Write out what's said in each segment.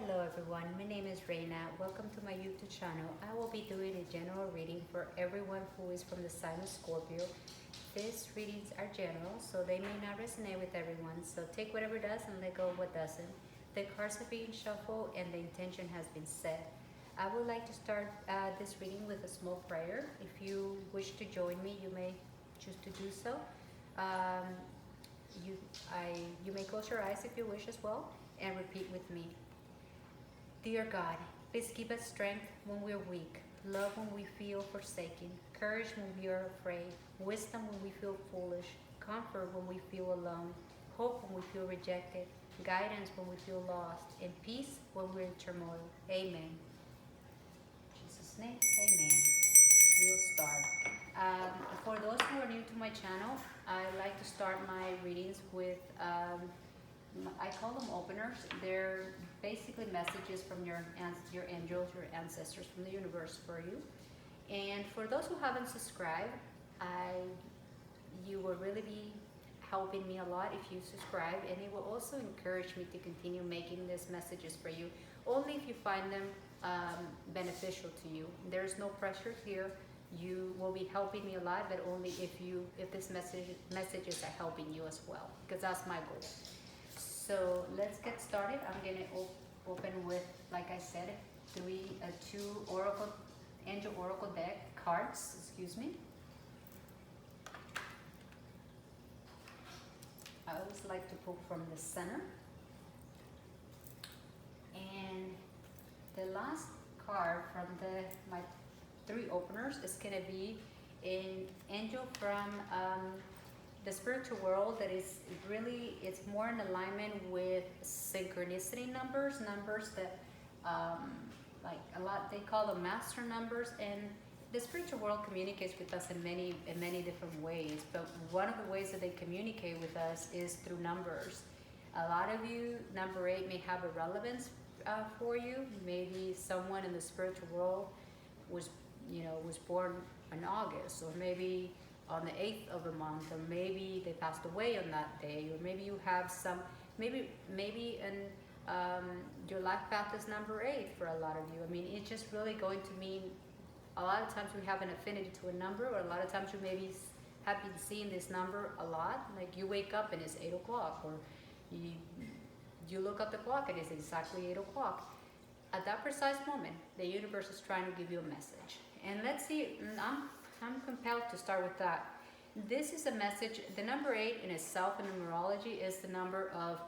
Hello everyone, my name is Reina. Welcome to my YouTube channel. I will be doing a general reading for everyone who is from the sign of Scorpio. These readings are general, so they may not resonate with everyone. So take whatever does and let go of what doesn't. The cards are being shuffled and the intention has been set. I would like to start this reading with a small prayer. If you wish to join me, you may choose to do so. Um, you, you may close your eyes if you wish as well and repeat with me. Dear God, please give us strength when we're weak, love when we feel forsaken, courage when we are afraid, wisdom when we feel foolish, comfort when we feel alone, hope when we feel rejected, guidance when we feel lost, and peace when we're in turmoil. Amen. In Jesus' name, amen. We'll start. For those who are new to my channel, I like to start my readings with I call them openers. They're basically messages from your angels, your ancestors from the universe for you. And for those who haven't subscribed, you will really be helping me a lot if you subscribe, and it will also encourage me to continue making these messages for you, only if you find them beneficial to you. There's no pressure here. You will be helping me a lot, but only if this messages are helping you as well, because that's my goal. So let's get started. I'm gonna open with, like I said, two angel oracle deck cards. Excuse me. I always like to pull from the center. And the last card from my three openers is gonna be an angel from the spiritual world that is really, it's more in alignment with synchronicity numbers that like a lot, they call them master numbers. And the spiritual world communicates with us in many different ways, but one of the ways that they communicate with us is through numbers. A lot of you, number 8 may have a relevance for you. Maybe someone in the spiritual world was born in August, or maybe on the 8th of the month, or maybe they passed away on that day, or maybe you have some, maybe your life path is number 8 for a lot of you. I mean, it's just really going to mean, a lot of times we have an affinity to a number, or a lot of times you maybe have been seeing this number a lot. Like you wake up and it's 8 o'clock, or you look at the clock and it's exactly 8 o'clock. At that precise moment, the universe is trying to give you a message. And let's see, I'm compelled to start with that. This is a message. The number 8 in itself in numerology is the number of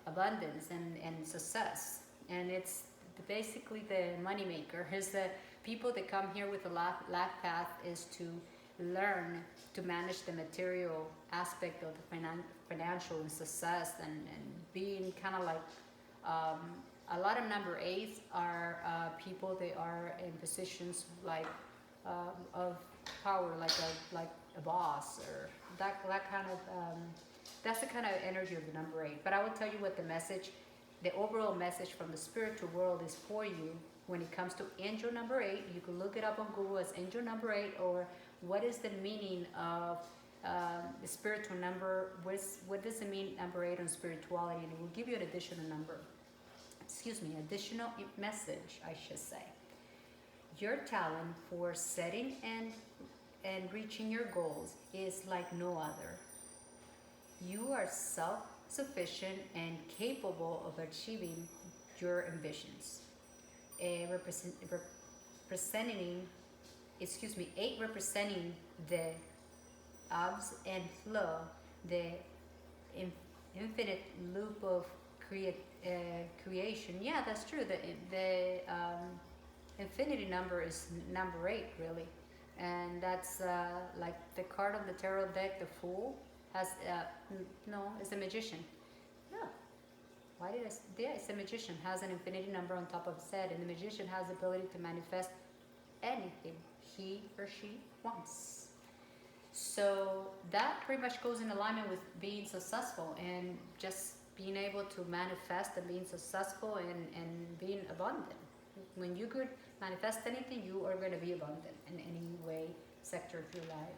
abundance and success. And it's basically the moneymaker. Is the people that come here with a life path is to learn to manage the material aspect of the financial and success, and being kind of like a lot of number 8s are people, they are in positions like of power, like a boss, or that kind of that's the kind of energy of the number 8. But I will tell you what the overall message from the spiritual world is for you when it comes to angel number 8. You can look it up on Google as angel number 8, or what is the meaning of the spiritual number. What does it mean, number 8 on spirituality? And it will give you an additional additional message, I should say. Your talent for setting and reaching your goals is like no other. You are self-sufficient and capable of achieving your ambitions. 8 representing the ebbs and flow, the infinite loop of creation. Yeah, that's true. The infinity number is number 8, really. And that's like the card on the tarot deck, the Fool, has it's a magician. No, why did I? Yeah, it's a magician, has an infinity number on top of his head, and the magician has the ability to manifest anything he or she wants. So that pretty much goes in alignment with being successful, and just being able to manifest, and being successful, and being abundant. When you could manifest anything, you are going to be abundant in any way, sector of your life.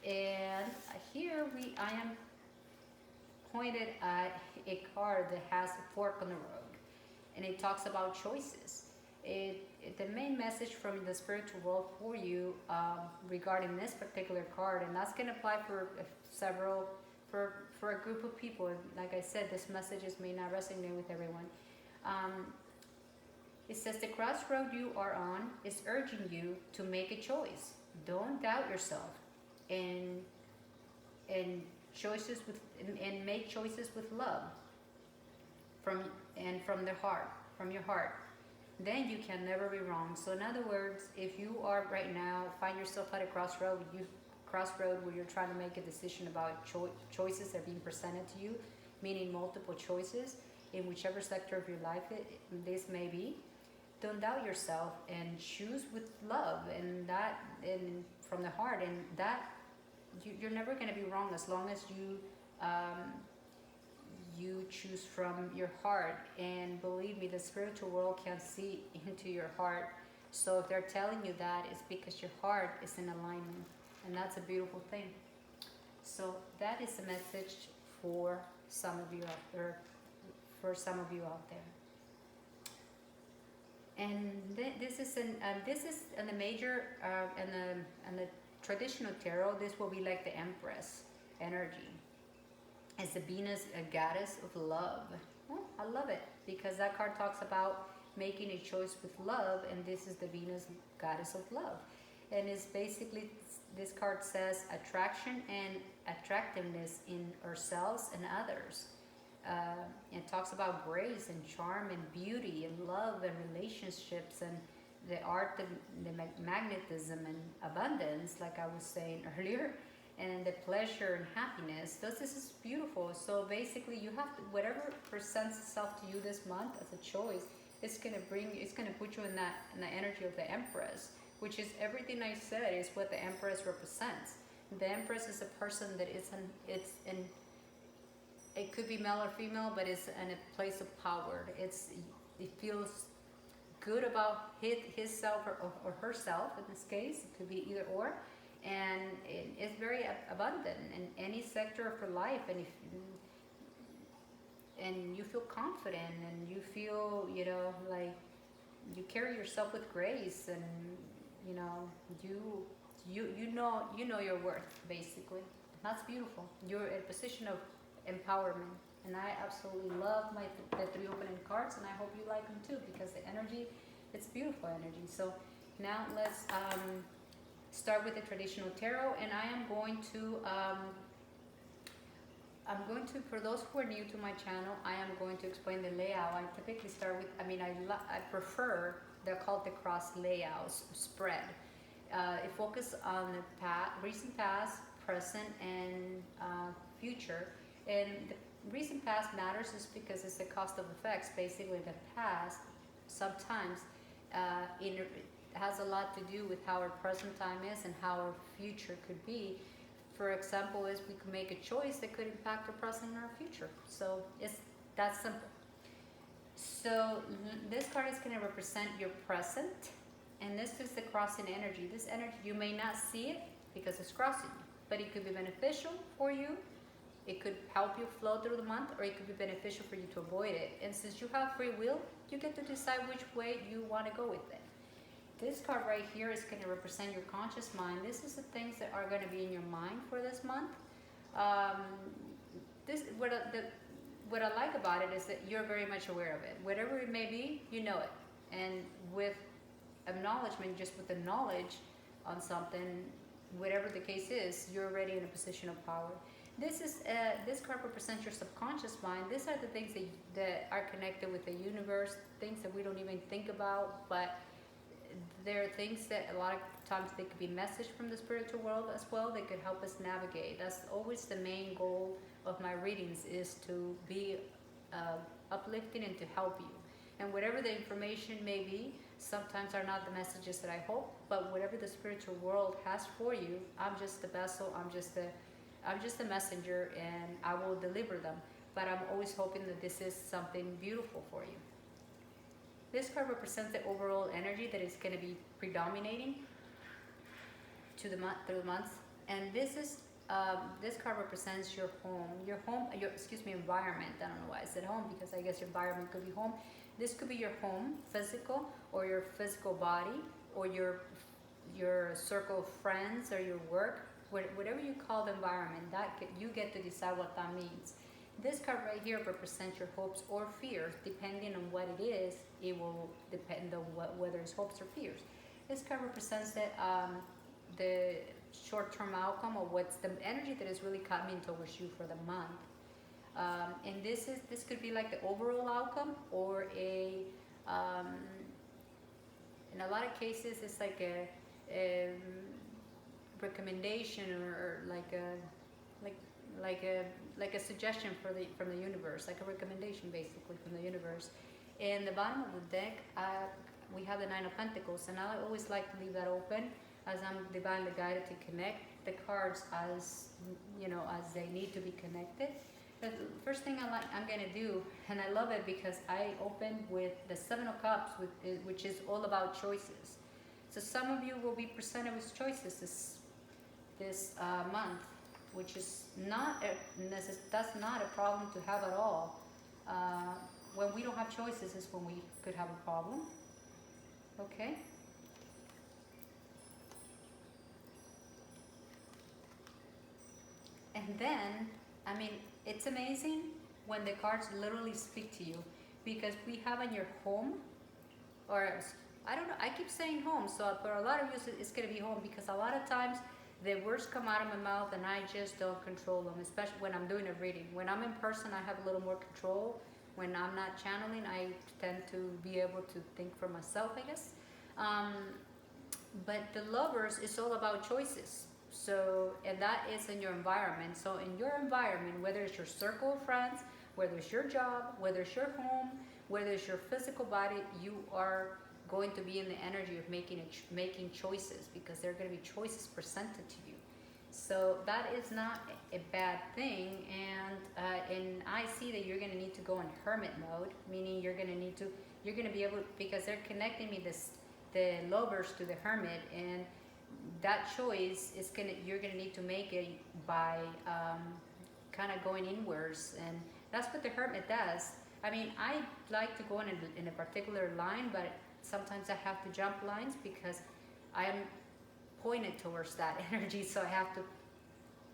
And here I am pointed at a card that has a fork on the road. and it talks about choices. The main message from the spiritual world for you regarding this particular card, and that's going to apply for several, for a group of people. Like I said, this messages may not resonate with everyone. It says the crossroad you are on is urging you to make a choice. Don't doubt yourself, and choices with and make choices with love from the heart, from your heart. Then you can never be wrong. So in other words, if you are right now find yourself at a crossroad where you're trying to make a decision about choices that are being presented to you, meaning multiple choices in whichever sector of your life this may be, don't doubt yourself and choose with love and from the heart, and that you're never going to be wrong as long as you choose from your heart. And believe me, the spiritual world can see into your heart. So if they're telling you that, it's because your heart is in alignment, and that's a beautiful thing. So that is the message for some of you out there. And this is in the major and the traditional tarot. This will be like the Empress energy. It's the Venus, a goddess of love. Oh, I love it because that card talks about making a choice with love, and this is the Venus, goddess of love. And it's basically, this card says attraction and attractiveness in ourselves and others. It talks about grace and charm and beauty and love and relationships and the art of the magnetism and abundance, like I was saying earlier, and the pleasure and happiness. This is beautiful. So basically, you have to, whatever presents itself to you this month as a choice, it's gonna put you in the energy of the Empress, which is everything I said is what the Empress represents. The Empress is a person that it could be male or female, but it's in a place of power. It feels good about himself or herself in this case. It could be either or, and it's very abundant in any sector of her life. And you feel confident, and you feel like you carry yourself with grace, and you know your worth, basically. That's beautiful. You're in a position of empowerment, and I absolutely love the 3 opening cards, and I hope you like them too, because the energy, it's beautiful energy. So now let's start with the traditional tarot, and I am going to for those who are new to my channel, I am going to explain the layout. I typically start with, I prefer, they're called the cross layouts spread. It focuses on the recent past, present, and future. And the recent past matters is because it's the cost of effects. Basically, the past sometimes it has a lot to do with how our present time is and how our future could be. For example, is we could make a choice that could impact our present and our future. So it's that simple. So this card is going to represent your present, and this is the crossing energy. This energy, you may not see it because it's crossing you, but it could be beneficial for you. It could help you flow through the month, or it could be beneficial for you to avoid it. And since you have free will, you get to decide which way you want to go with it. This card right here is going to represent your conscious mind. This is the things that are going to be in your mind for this month. What I like about it is that you're very much aware of it. Whatever it may be, you know it. And with acknowledgement, just with the knowledge on something, whatever the case is, you're already in a position of power. This card represents your subconscious mind. These are the things that are connected with the universe, things that we don't even think about, but there are things that a lot of times they could be messaged from the spiritual world as well. They could help us navigate. That's always the main goal of my readings, is to be uplifting and to help you. And whatever the information may be, sometimes are not the messages that I hope, but whatever the spiritual world has for you, I'm just the vessel. I'm just a messenger, and I will deliver them. But I'm always hoping that this is something beautiful for you. This card represents the overall energy that is going to be predominating through the months, and this is this card represents your home, your excuse me, environment. I don't know why I said home, because I guess your environment could be home. This could be your home, physical, or your physical body, or your circle of friends, or your work, whatever you call the environment. You get to decide what that means. This card right here represents your hopes or fears. Depending on what it is, it will depend on whether it's hopes or fears. This card represents the short-term outcome, or what's the energy that is really coming towards you for the month. And this could be like the overall outcome, or in a lot of cases it's like a recommendation, or like a suggestion from the universe, like a recommendation basically from the universe. In the bottom of the deck, we have the Nine of Pentacles, and I always like to leave that open, as I'm divinely guided to connect the cards as as they need to be connected. But the first thing I'm going to do, and I love it because I open with the Seven of Cups, which is all about choices. So some of you will be presented with choices this month, which is that's not a problem to have at all. When we don't have choices is when we could have a problem. Okay? And then, I mean, it's amazing when the cards literally speak to you, because we have in your home, or I don't know, I keep saying home, so for a lot of you it's going to be home, because a lot of times the words come out of my mouth and I just don't control them, especially when I'm doing a reading. When I'm in person, I have a little more control. When I'm not channeling, I tend to be able to think for myself, I guess. But the Lovers is all about choices. So, and that is in your environment. So in your environment, whether it's your circle of friends, whether it's your job, whether it's your home, whether it's your physical body, you are going to be in the energy of making choices, because there are going to be choices presented to you. So that is not a bad thing, and I see that you're going to need to go in hermit mode, meaning you're going to be able, because they're connecting me the Lovers to the Hermit, and that choice is you're gonna need to make it by kind of going inwards, and that's what the Hermit does. I mean, I like to go in a particular line, but sometimes I have to jump lines because I am pointed towards that energy, so I have to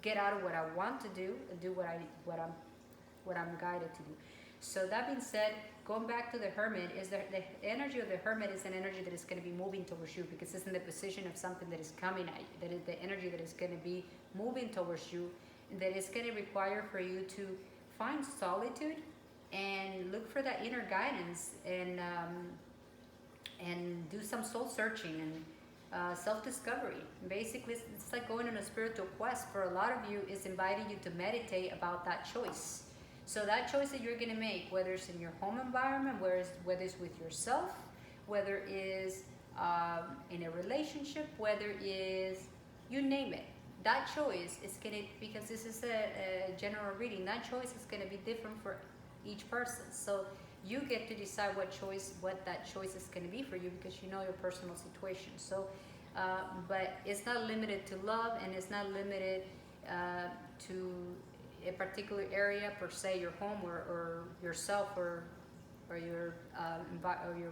get out of what I want to do and do what I'm guided to do. So that being said, going back to the Hermit, is the energy of the Hermit is an energy that is going to be moving towards you, because it's in the position of something that is coming at you, that is the energy that is going to be moving towards you, that is going to require for you to find solitude and look for that inner guidance, and do some soul searching and self-discovery. Basically, it's like going on a spiritual quest. For a lot of you, it's inviting you to meditate about that choice. So that choice that you're going to make, whether it's in your home environment, whether it's with yourself, whether it's in a relationship, whether it's, you name it, that choice is going to, because this is a general reading, that choice is going to be different for each person. So you get to decide what that choice is going to be for you, because you know your personal situation. So, but it's not limited to love, and it's not limited to a particular area per se, your home or yourself or your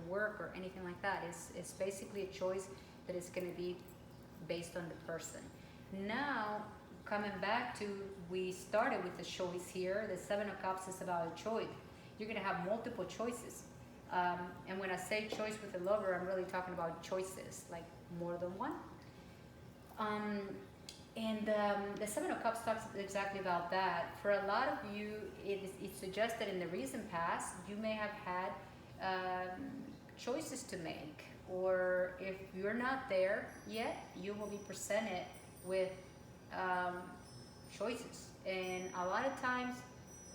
work or anything like that. It's basically a choice that is going to be based on the person. Now, coming back to, we started with the choice here. The Seven of Cups is about a choice. You're going to have multiple choices. And when I say choice with a Lover, I'm really talking about choices, like more than one. And the Seven of Cups talks exactly about that. For a lot of you, it suggests that in the recent past, you may have had choices to make. Or if you're not there yet, you will be presented with choices. And a lot of times,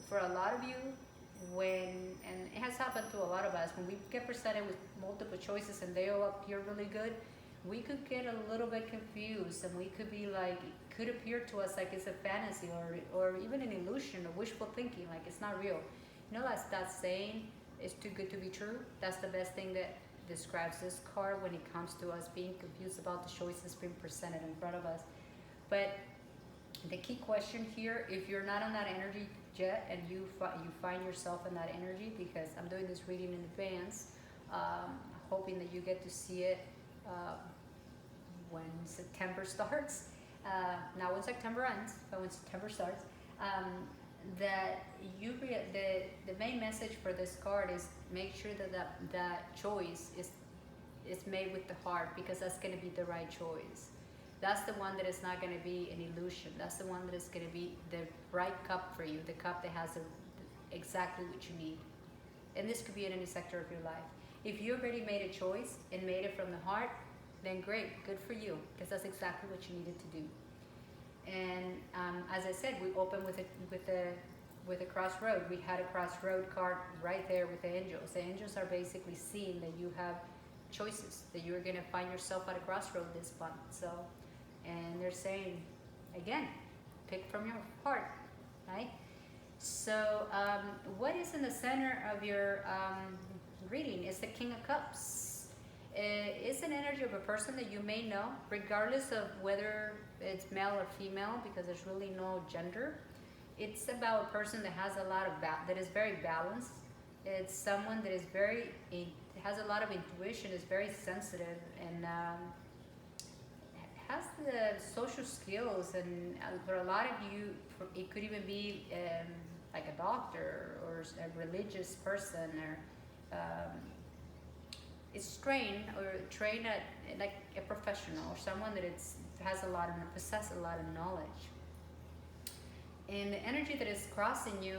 for a lot of you, and it has happened to a lot of us, when we get presented with multiple choices and they all appear really good, we could get a little bit confused, and we could be like, it could appear to us like it's a fantasy or even an illusion or wishful thinking, like it's not real. You know, that's that saying, it's too good to be true. That's the best thing that describes this card when it comes to us being confused about the choices being presented in front of us. But The key question here, if you're not on that energy jet and you find yourself in that energy, because I'm doing this reading in advance, hoping that you get to see it uh, when September starts. Not when September ends, but when September starts. That the main message for this card is make sure that choice is made with the heart, because that's going to be the right choice. That's the one that is not going to be an illusion. That's the one that is going to be the right cup for you, the cup that has exactly what you need. And this could be in any sector of your life. If you already made a choice and made it from the heart, then great, good for you, because that's exactly what you needed to do. And as I said, we opened with a crossroad. We had a crossroad card right there with the angels. The angels are basically seeing that you have choices, that you're going to find yourself at a crossroad this month. So, and they're saying, again, pick from your heart, right? So, what is in the center of your reading is the King of Cups. It's an energy of a person that you may know, regardless of whether it's male or female, because there's really no gender. It's about a person that has a lot of that is very balanced. It's someone that is has a lot of intuition, is very sensitive, and has the social skills. And for a lot of you, it could even be like a doctor or a religious person, or is trained at like a professional, or someone that possesses a lot of knowledge. And the energy that is crossing you,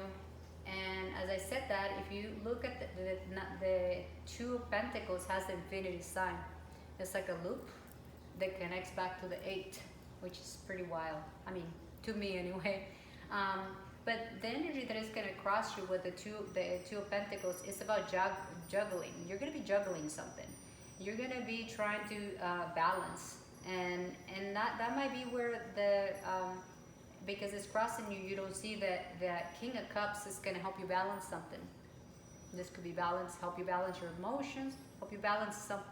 and as I said that, if you look at the Two of Pentacles has the infinity sign. It's like a loop that connects back to the 8, which is pretty wild. I mean, to me anyway. But the energy that is going to cross you with the two of Pentacles is about juggling. You're going to be juggling something. You're going to be trying to balance, and that might be where because it's crossing you, you don't see that the King of Cups is going to help you balance something. This could be help you balance your emotions, help you balance something.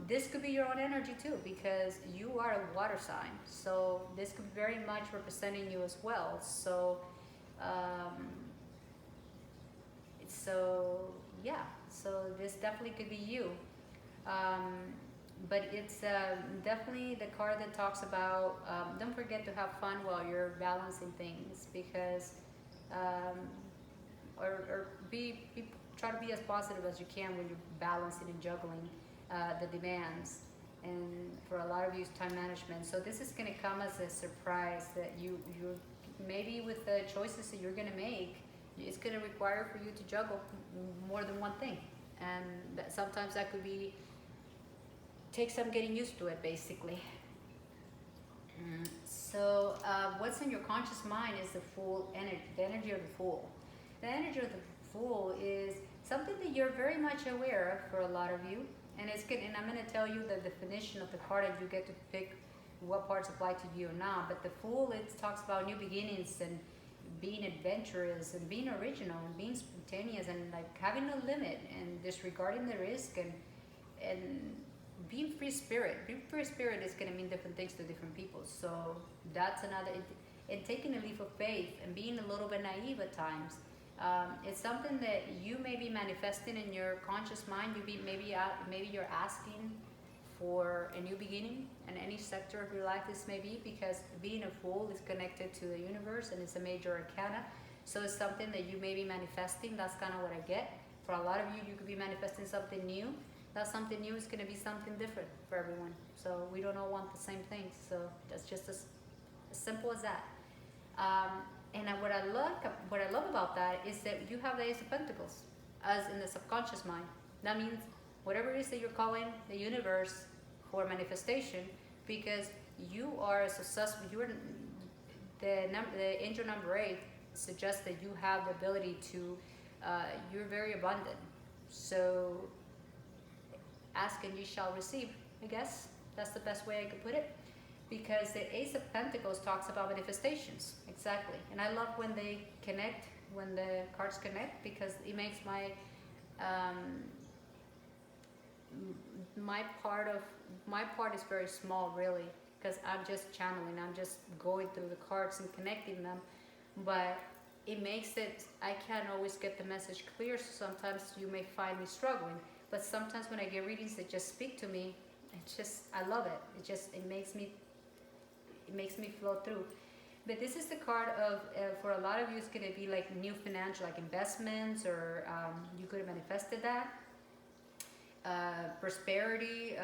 This could be your own energy too, because you are a water sign. So this could be very much representing you as well. So, yeah. So this definitely could be you. But it's definitely the card that talks about don't forget to have fun while you're balancing things, because or try to be as positive as you can when you're balancing and juggling the demands. And for a lot of you, it's time management. So this is going to come as a surprise that you maybe with the choices that you're going to make, it's going to require for you to juggle more than one thing, and sometimes that could take some getting used to it, basically. So what's in your conscious mind is the Fool energy, the energy of the Fool. The energy of the Fool is something that you're very much aware of for a lot of you, and it's good. And I'm going to tell you the definition of the card, and you get to pick what parts apply to you or not. But the Fool, it talks about new beginnings and being adventurous and being original and being spontaneous and like having no limit and disregarding the risk and being free spirit. Being free spirit is going to mean different things to different people. So that's another. And taking a leap of faith and being a little bit naive at times. It's something that you may be manifesting in your conscious mind. Maybe you're asking for a new beginning in any sector of your life. This may be because being a Fool is connected to the universe and it's a major arcana. So it's something that you may be manifesting. That's kind of what I get. For a lot of you, you could be manifesting something new. That something new is going to be something different for everyone. So we don't all want the same things. So that's just as simple as that. And what I love about that is that you have the Ace of Pentacles as in the subconscious mind. That means whatever it is that you're calling the universe for manifestation, because you are a successful. The angel number 8 suggests that you have the ability to. You're very abundant. So ask and you shall receive. I guess that's the best way I could put it. Because the Ace of Pentacles talks about manifestations, exactly. And I love when they connect, when the cards connect, because it makes my part is very small, really, because I'm just channeling, I'm just going through the cards and connecting them. But it makes it, I can't always get the message clear, so sometimes you may find me struggling. But sometimes when I get readings that just speak to me, it's just, I love it. It makes me flow through. But this is the card of, for a lot of you, it's going to be like new financial, like investments, or you could have manifested that. Prosperity,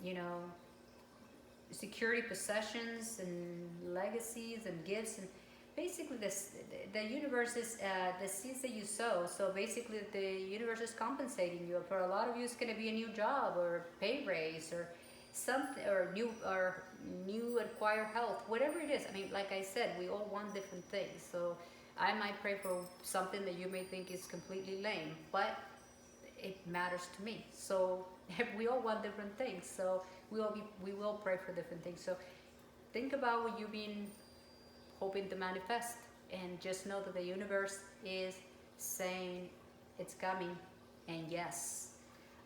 you know, security, possessions, and legacies, and gifts. And basically, the universe is the seeds that you sow. So basically, the universe is compensating you. For a lot of you, it's going to be a new job, or a pay raise, or something, or new acquire health, whatever it is. I mean, like I said, we all want different things. So I might pray for something that you may think is completely lame, but it matters to me. So we all want different things. So we will pray for different things. So think about what you've been hoping to manifest, and just know that the universe is saying it's coming. And yes,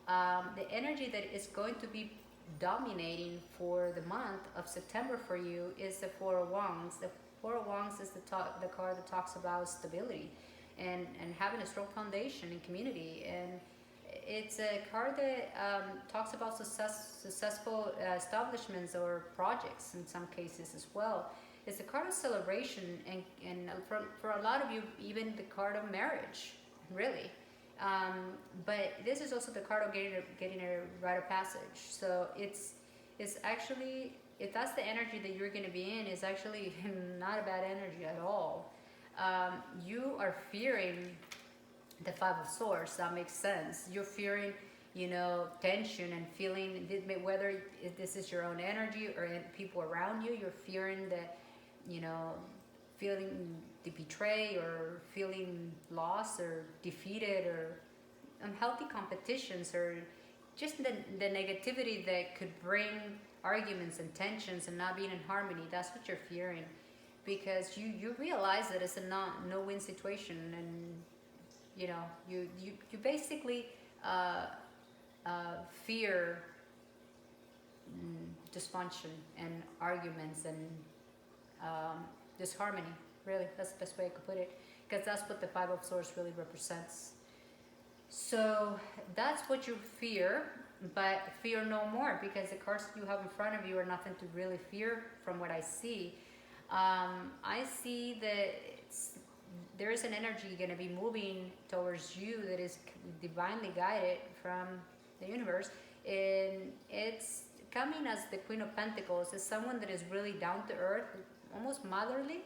the energy that is going to be dominating for the month of September for you is the Four of Wands. The Four of Wands is the card that talks about stability and having a strong foundation in community. And it's a card that talks about successful establishments or projects in some cases as well. It's a card of celebration, and for a lot of you, even the card of marriage, really. But this is also the card of getting a rite of passage. So it's actually, if that's the energy that you're going to be in, is actually not a bad energy at all. You are fearing the Five of Swords. That makes sense. You're fearing, you know, tension and feeling, whether this is your own energy or people around you. You're fearing that, you know, feeling the betray, or feeling lost or defeated, or unhealthy competitions, or just the negativity that could bring arguments and tensions and not being in harmony. That's what you're fearing, because you realize that it's a no-win situation, and you know you basically fear dysfunction and arguments and disharmony. Really, that's the best way I could put it, because that's what the Five of Swords really represents. So that's what you fear, but fear no more, because the cards you have in front of you are nothing to really fear from what I see. I see that there is an energy going to be moving towards you that is divinely guided from the universe, and it's coming as the Queen of Pentacles. It's someone that is really down to earth, almost motherly.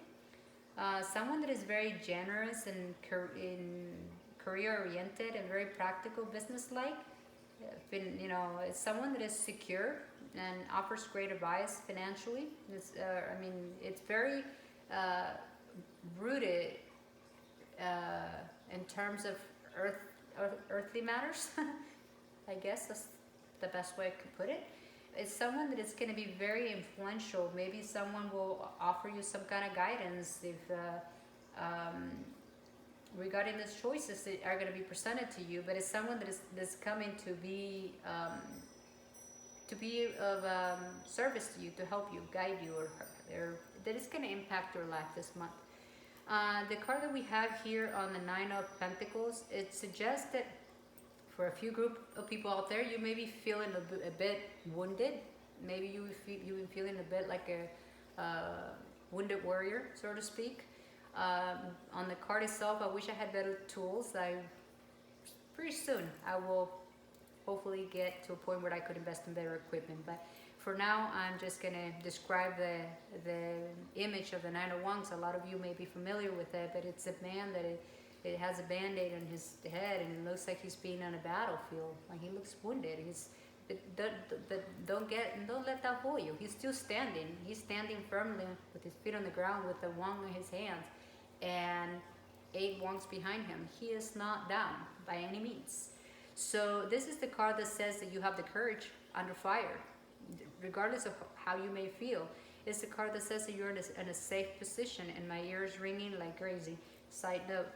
Someone that is very generous and career-oriented and very practical, business-like. You know, it's someone that is secure and offers great advice financially. I mean, it's very rooted in terms of earthly matters. I guess that's the best way I could put it. It's someone that is going to be very influential. Maybe someone will offer you some kind of guidance if regarding these choices that are going to be presented to you. But it's someone that's coming to be of service to you, to help you, guide you, or that is going to impact your life this month. The card that we have here on the Nine of Pentacles, it suggests that for a few group of people out there, you may be feeling a bit wounded. Maybe you've been feeling a bit like a wounded warrior, so to speak. On the card itself, I wish I had better tools. Pretty soon I will hopefully get to a point where I could invest in better equipment. But for now, I'm just going to describe the image of the Nine of Wands. A lot of you may be familiar with it, but it's a man that it has a band-aid on his head, and it looks like he's being on a battlefield. Like, he looks wounded. Don't let that fool you. He's still standing. He's standing firmly with his feet on the ground, with the wand in his hands, and 8 wands behind him. He is not down by any means. So this is the card that says that you have the courage under fire, regardless of how you may feel. It's the card that says that you're in a safe position, and my ears ringing like crazy. Side note.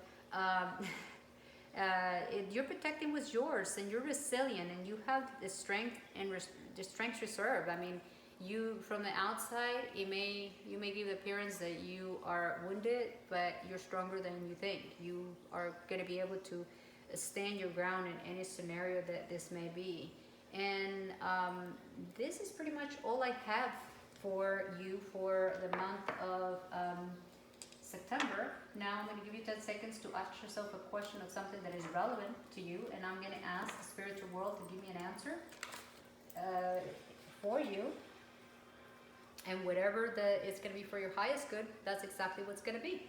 You're protecting what's yours, and you're resilient, and you have the strength and the strength reserve. I mean, You from the outside, you may give the appearance that you are wounded, but you're stronger than you think. You are going to be able to stand your ground in any scenario that this may be. And this is pretty much all I have for you for the month of September. Now I'm going to give you 10 seconds to ask yourself a question of something that is relevant to you, and I'm going to ask the spiritual world to give me an answer for you. And whatever it's going to be for your highest good, that's exactly what's going to be.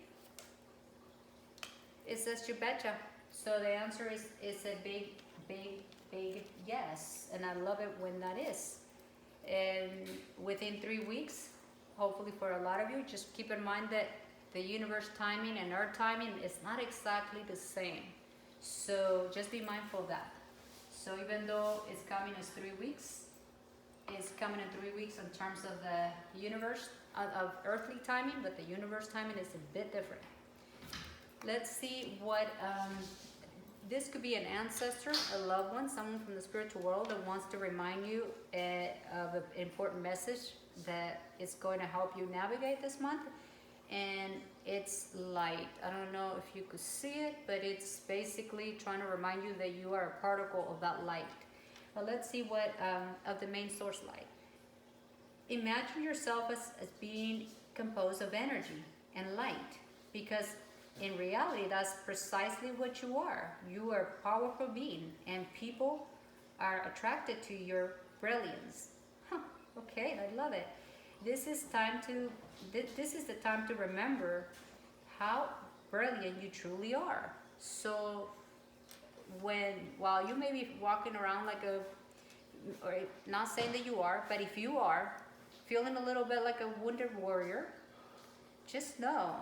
It says you betcha. So the answer is a big, big, big yes. And I love it when that is. And within 3 weeks, hopefully for a lot of you, just keep in mind that the universe timing and our timing is not exactly the same. So just be mindful of that. So even though it's coming as 3 weeks, it's coming in 3 weeks in terms of the universe, of earthly timing, but the universe timing is a bit different. Let's see what, this could be an ancestor, a loved one, someone from the spiritual world that wants to remind you of an important message that is going to help you navigate this month. And it's light. I don't know if you could see it, but it's basically trying to remind you that you are a particle of that light. But let's see what of the main source light. Imagine yourself as being composed of energy and light, because in reality, that's precisely what you are. You are a powerful being, and people are attracted to your brilliance. Okay, I love it. This is the time to remember how brilliant you truly are. So while you may be walking around like or not saying that you are, but if you are feeling a little bit like a wounded warrior, just know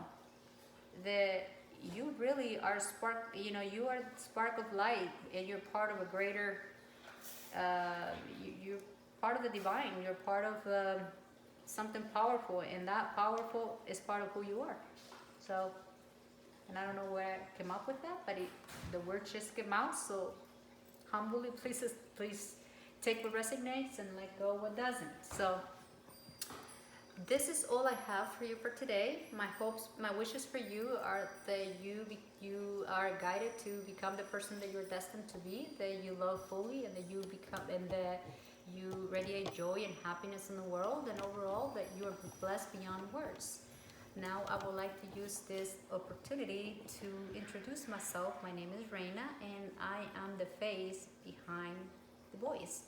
that you really are you are the spark of light, and you're part of a greater, you're part of the divine, you're part of something powerful, and that powerful is part of who you are. So, and I don't know where I came up with that, but the words just came out, so humbly, please take what resonates and let go what doesn't. So, this is all I have for you for today. My hopes, my wishes for you are that you are guided to become the person that you're destined to be, that you love fully, and that you radiate joy and happiness in the world, and overall that you are blessed beyond words. Now I would like to use this opportunity to introduce myself. My name is Reina, and I am the face behind the voice.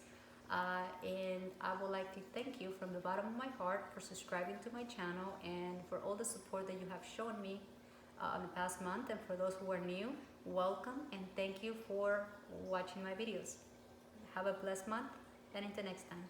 And I would like to thank you from the bottom of my heart for subscribing to my channel and for all the support that you have shown me in the past month. And for those who are new, welcome, and thank you for watching my videos. Have a blessed month, and until next time.